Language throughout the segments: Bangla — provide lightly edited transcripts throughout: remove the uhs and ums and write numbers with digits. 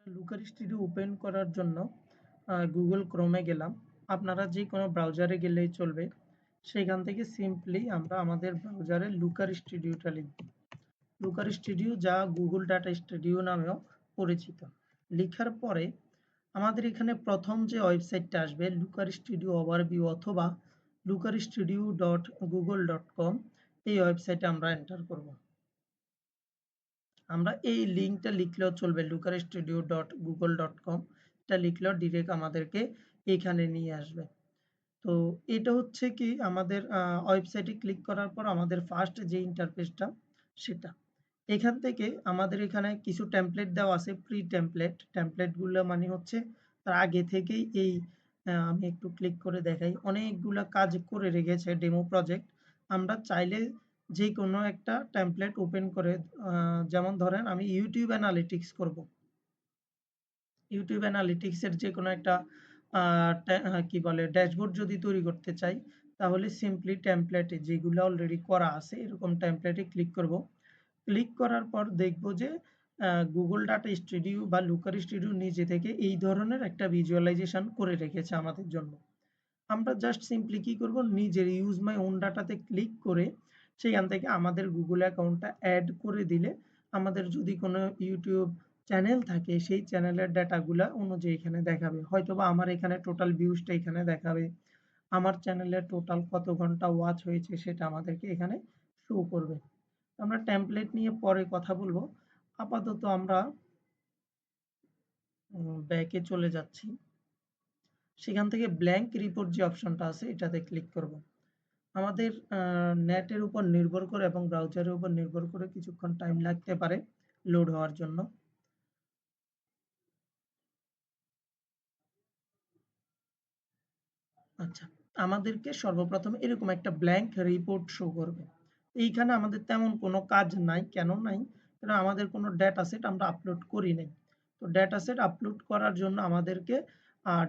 লুকার স্টুডিও ওপেন করার জন্য গুগল ক্রোমে গেলাম। আপনারা যে কোনো ব্রাউজারে গেলেই চলবে। সেখান থেকে সিম্পলি আমরা আমাদের ব্রাউজারে লুকার স্টুডিওটা লিখব। লুকার স্টুডিও যা গুগল ডাটা স্টুডিও নামেও পরিচিত। লিখার পরে আমাদের এখানে প্রথম যে ওয়েবসাইটটা আসবে লুকার স্টুডিও ওভারভিউ অথবা lucarstudio.google.com, এই ওয়েবসাইটে আমরা এন্টার করব। আমরা এই লিঙ্কটা লিখলেও চলবে, lucarstudio.google.com, এটা লিখলেও ডিরেক্ট আমাদেরকে এখানে নিয়ে আসবে। তো এটা হচ্ছে কি আমাদের ওয়েবসাইটে ক্লিক করার পর আমাদের ফার্স্ট যে ইন্টারফেসটা সেটা। এখান থেকে আমাদের এখানে কিছু টেমপ্লেট দেওয়া আছে, প্রি টেমপ্লেট। টেমপ্লেটগুলো মানে হচ্ছে তার আগে থেকেই এই আমি একটু ক্লিক করে দেখাই, অনেকগুলা কাজ করে রেখেছে ডেমো প্রজেক্ট। আমরা চাইলে যে কোনো একটা টেমপ্লেট ওপেন করে যেমন ধরেন আমি ইউটিউব অ্যানালিটিক্স করব। ইউটিউব অ্যানালিটিক্সের যে কোনো একটা কি বলে ড্যাশবোর্ড যদি তৈরি করতে চাই, তাহলে সিম্পলি টেমপ্লেটে যেগুলো অলরেডি করা আছে এরকম টেমপ্লেটে ক্লিক করব। ক্লিক করার পর দেখব যে গুগল ডাটা স্টুডিও বা লুকার স্টুডিও নিজে থেকে এই ধরনের একটা ভিজুয়ালাইজেশন করে রেখেছে আমাদের জন্য। আমরা জাস্ট সিম্পলি কি করব, নিজের ইউজ মাই ওন ডাটাতে ক্লিক করে সেখান থেকে আমাদের গুগল অ্যাকাউন্টটা অ্যাড করে দিলে আমাদের যদি কোনো ইউটিউব চ্যানেল থাকে সেই চ্যানেলের ডাটাগুলা অনুযায়ী এখানে দেখাবে। হয়তোবা আমার এখানে টোটাল ভিউজটা এখানে দেখাবে, আমার চ্যানেলের টোটাল কত ঘন্টা ওয়াচ হয়েছে সেটা আমাদেরকে এখানে শো করবে। আমরা টেমপ্লেট নিয়ে পরে কথা বলবো। আপাতত আমরা ব্যাকে চলে যাচ্ছি। সেখান থেকে ব্ল্যাঙ্ক রিপোর্ট যে অপশনটা আছে এটাতে ক্লিক করব। আমাদের নেটের উপর নির্ভর করে এবং ব্রাউজারের উপর নির্ভর করে কিছুক্ষণ টাইম লাগতে পারে লোড হওয়ার জন্য। আচ্ছা, আমাদেরকে সর্বপ্রথম এরকম একটা ব্ল্যাঙ্ক রিপোর্ট শো করবে। এইখানে আমাদের তেমন কোনো কাজ নাই। কেন নাই? কারণ আমাদের কোনো ডেটা সেট আমরা আপলোড করি নাই। তো ডেটা সেট আপলোড করার জন্য আমাদেরকে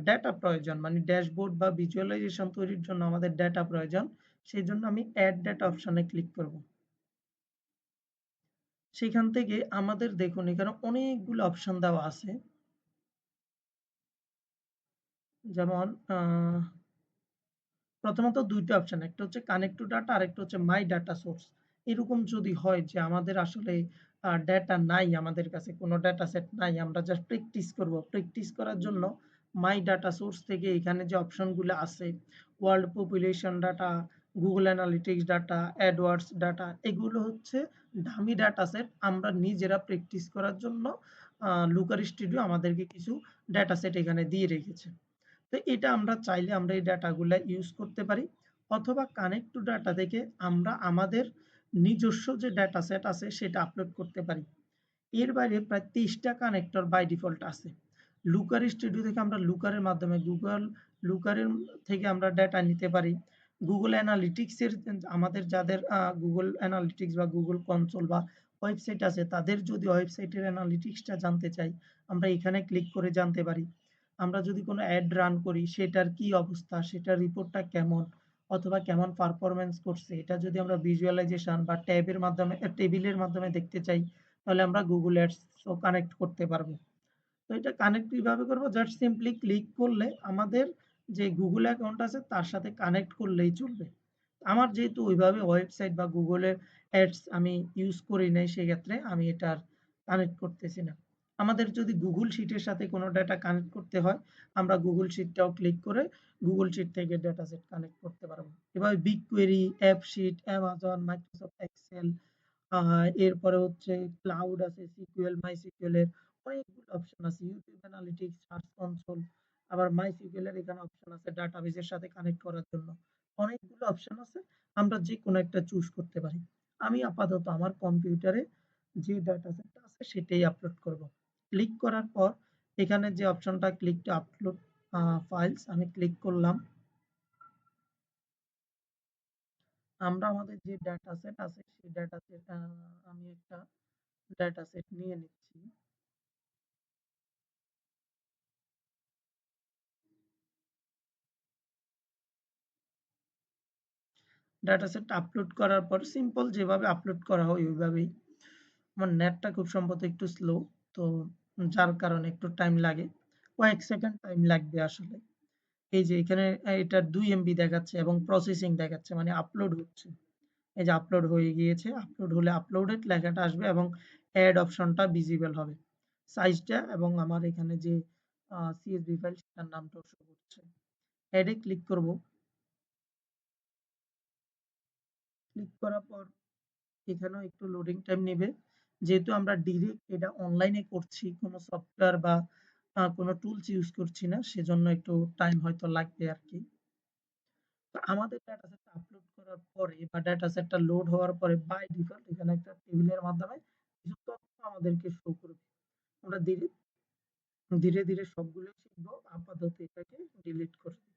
ডেটা প্রয়োজন, মানে ড্যাশবোর্ড বা ভিজুয়ালাইজেশন তৈরির জন্য আমাদের ডেটা প্রয়োজন। সেই জন্য আমি অ্যাড ডেটা অপশনে ক্লিক করব। সেখান থেকে আমাদের দেখুন এখানে অনেকগুলো অপশন দেওয়া আছে। যেমন প্রথমত ২ টা অপশন। একটা হচ্ছে কানেক্ট টু ডাটা, আরেকটা হচ্ছে মাই ডাটা সোর্স। এরকম যদি হয় যে আমাদের আসলে ডেটা নাই, আমাদের কাছে কোনো ডেটা সেট নাই, আমরা জাস্ট প্র্যাকটিস করব। প্র্যাকটিস করার জন্য মাই ডাটা সোর্স থেকে এখানে যে অপশনগুলো আছে world population data, Google analytics data, AdWords data, এগুলো হচ্ছে ডামি ডাটা সেট। আমরা নিজেরা প্র্যাকটিস করার জন্য লুকার স্টুডিও আমাদেরকে কিছু ডেটা সেট এখানে দিয়ে রেখেছে। তো এটা আমরা চাইলে আমরা এই ডাটাগুলা ইউজ করতে পারি, অথবা কানেক্ট টু ডাটা থেকে আমরা আমাদের নিজস্ব যে ডাটা সেট আছে সেটা আপলোড করতে পারি। এর বাইরে প্রায় ৩০ টা কানেক্টর বাই ডিফল্ট আছে। লুকার স্টুডিও থেকে আমরা লুকারের মাধ্যমে লুকারের থেকে আমরা ডাটা নিতে পারি। গুগল অ্যানালিটিক্স এর আমাদের যাদের গুগল অ্যানালিটিক্স বা গুগল কনসোল বা ওয়েবসাইট আছে তাদের যদি ওয়েবসাইটের অ্যানালিটিক্সটা জানতে চাই, আমরা এখানে ক্লিক করে জানতে পারি। আমরা যদি কোনো অ্যাড রান করি সেটার কি অবস্থা, সেটার রিপোর্টটা কেমন অথবা কেমন পারফরম্যান্স করছে, এটা যদি আমরা ভিজুয়ালাইজেশন বা টেবিলের মাধ্যমে দেখতে চাই, তাহলে আমরা গুগল অ্যাডসও কানেক্ট করতে পারবো। তো এটা কানেক্ট কিভাবে করবো? জাস্ট সিম্পলি ক্লিক করলে আমাদের যে গুগল অ্যাকাউন্ট আছে তার সাথে কানেক্ট করলেই চলবে। আমার যেহেতু ওইভাবে ওয়েবসাইট বা গুগলের অ্যাডস আমি ইউজ করি নাই, সেক্ষেত্রে আমি এটা আর কানেক্ট করতেছি না। আমাদের যদি গুগল শিটের সাথে কোনো ডাটা কানেক্ট করতে হয়, আমরা গুগল শিটটাও ক্লিক করে গুগল শিট থেকে ডাটা সেট কানেক্ট করতে পারবো। এভাবে BigQuery, অ্যাপশিট, অ্যামাজন, মাইক্রোসফট এক্সেল, এরপরে হচ্ছে ক্লাউড আছে, সিকিউএল, মাইসিকিউএল এর অনেকগুলো অপশন আছে। ইউটিউব অ্যানালিটিক্স, সার্চ কনসোল, আবার মাইসিকিউএল এর এখানে অপশন আছে ডাটাবেজের সাথে কানেক্ট করার জন্য। অনেকগুলো অপশন আছে। আমরা যেকোনো একটা চুজ করতে পারি। আমি আপাতত আমার কম্পিউটারে যে ডাটা সেটটা আছে সেটাই আপলোড করব। ক্লিক করার পর এখানে যে অপশনটা ক্লিক টু আপলোড ফাইলস, আমি ক্লিক করলাম। আমরা আমাদের যে ডাটা সেট আছে সেই ডাটা সেট আমি একটা ডাটা সেট নিয়ে নিচ্ছি। ডাটা সেট আপলোড করার পর সিম্পল যেভাবে আপলোড করা হয় ওইভাবেই। আমার নেটটা খুব সম্ভবত একটু স্লো, তো যার কারণে একটু টাইম লাগে। কয়েক সেকেন্ড টাইম লাগবে আসলে। এই যে এখানে এটা ২ এমবি দেখাচ্ছে এবং প্রসেসিং দেখাচ্ছে মানে আপলোড হচ্ছে। এই যে আপলোড হয়ে গিয়েছে। আপলোড হলে আপলোডেড লেখাটা আসবে এবং এড অপশনটা ভিজিবল হবে। সাইজটা এবং আমার এখানে যে CSV ফাইল সেটার নামটাও শো করছে। এড এ ক্লিক করব। ক্লিক করার পর এখানেও একটু লোডিং টাইম নিবে। যেহেতু আমরা ডিরেক্ট এটা অনলাইনে করছি, কোনো সফটওয়্যার বা কোনো টুলস ইউজ করছি না, সেজন্য একটু টাইম হয়তো লাগবে আরকি। তো আমাদের ডাটা সেটটা আপলোড করার পরে বা ডাটা সেটটা লোড হওয়ার পরে বাই ডিফল্ট এখানে একটা টেবিলের মাধ্যমে কিছু তথ্য আমাদেরকে শো করবে। আমরা ধীরে ধীরে সবগুলো শিখবো। আপাতত এটাকে ডিলিট করে দিই।